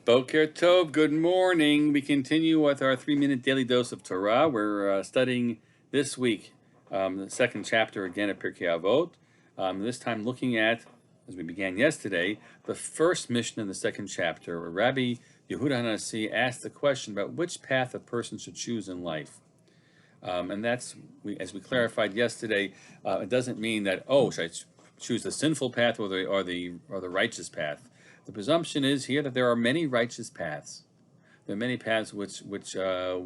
Boker Tov, good morning. We continue with our 3-minute daily dose of Torah. We're studying this week the second chapter again of Pirkei Avot. This time looking at, as we began yesterday, the first mission in the second chapter, where Rabbi Yehuda HaNasi asked the question about which path a person should choose in life. And that's, as we clarified yesterday, it doesn't mean that, should I choose the sinful path or the righteous path. The presumption is here that there are many righteous paths. There are many paths which a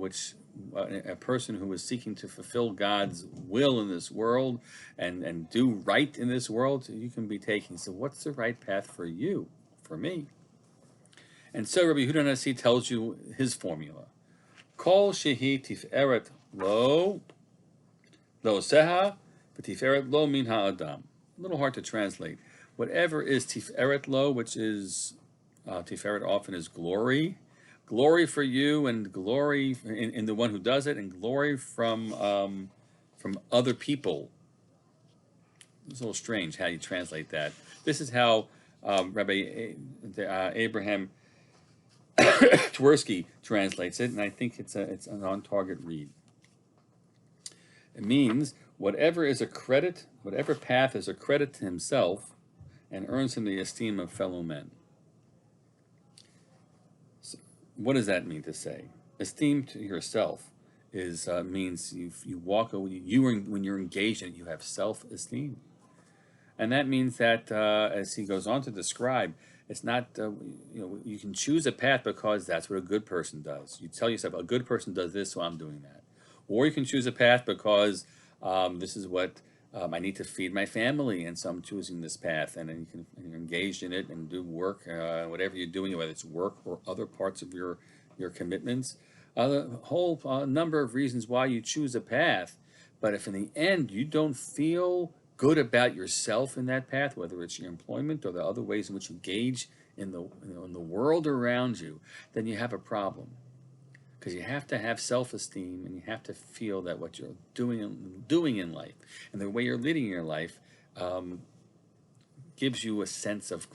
person who is seeking to fulfill God's will in this world and do right in this world, you can be taking. So what's the right path for you, for me? And so Rabbi Yehuda HaNasi tells you his formula. Kol shehi tiferet lo seha, v'tiferet lo min ha'adam. A little hard to translate. Whatever is tiferet lo, which is tiferet often is glory for you, and glory in the one who does it, and glory from other people. It's a little strange how you translate that. This is how Rabbi Abraham Twersky translates it, and I think it's an on-target read. It means whatever path is a credit to himself and earns him the esteem of fellow men. So what does that mean to say? Esteem to yourself means you walk when you're engaged in it, you have self-esteem, and that means that as he goes on to describe, it's not you can choose a path because that's what a good person does. You tell yourself a good person does this, so I'm doing that. Or you can choose a path because this is what I need to feed my family, and so I'm choosing this path. And then you're engaged in it and do work, whatever you're doing, whether it's work or other parts of your commitments. A whole number of reasons why you choose a path. But if in the end you don't feel good about yourself in that path, whether it's your employment or the other ways in which you engage in the world around you, then you have a problem. Because you have to have self-esteem, and you have to feel that what you're doing in life and the way you're leading your life gives you a sense of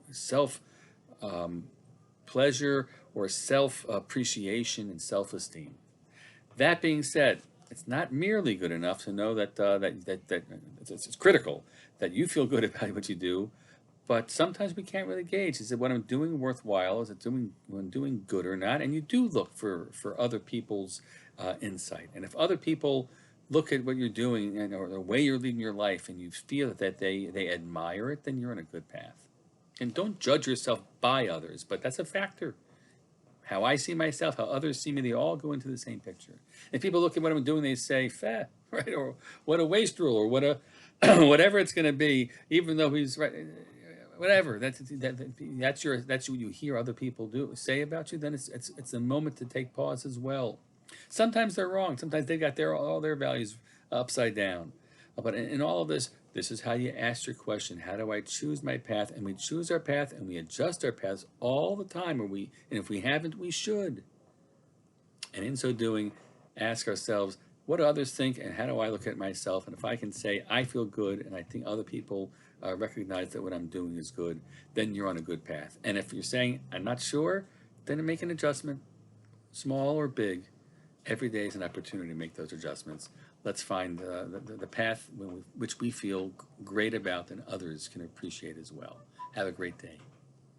self pleasure or self-appreciation and self-esteem. That being said, it's not merely good enough to know that it's critical that you feel good about what you do. But sometimes we can't really gauge. Is it what I'm doing worthwhile? Is it when I'm doing good or not? And you do look for other people's insight. And if other people look at what you're doing or the way you're leading your life, and you feel that they admire it, then you're on a good path. And don't judge yourself by others, but that's a factor. How I see myself, how others see me, they all go into the same picture. If people look at what I'm doing, they say, "Feh," right? Or what a wastrel, or what a whatever it's going to be, even though he's right. Whatever that's what you hear other people say about you. Then it's a moment to take pause as well. Sometimes they're wrong. Sometimes they got all their values upside down. But in all of this is how you ask your question: how do I choose my path? And we choose our path, and we adjust our paths all the time. And if we haven't, we should. And in so doing, ask ourselves, what do others think, and how do I look at myself? And if I can say I feel good, and I think other people recognize that what I'm doing is good, then you're on a good path. And if you're saying I'm not sure, then make an adjustment, small or big. Every day is an opportunity to make those adjustments. Let's find the path which we feel great about and others can appreciate as well. Have a great day.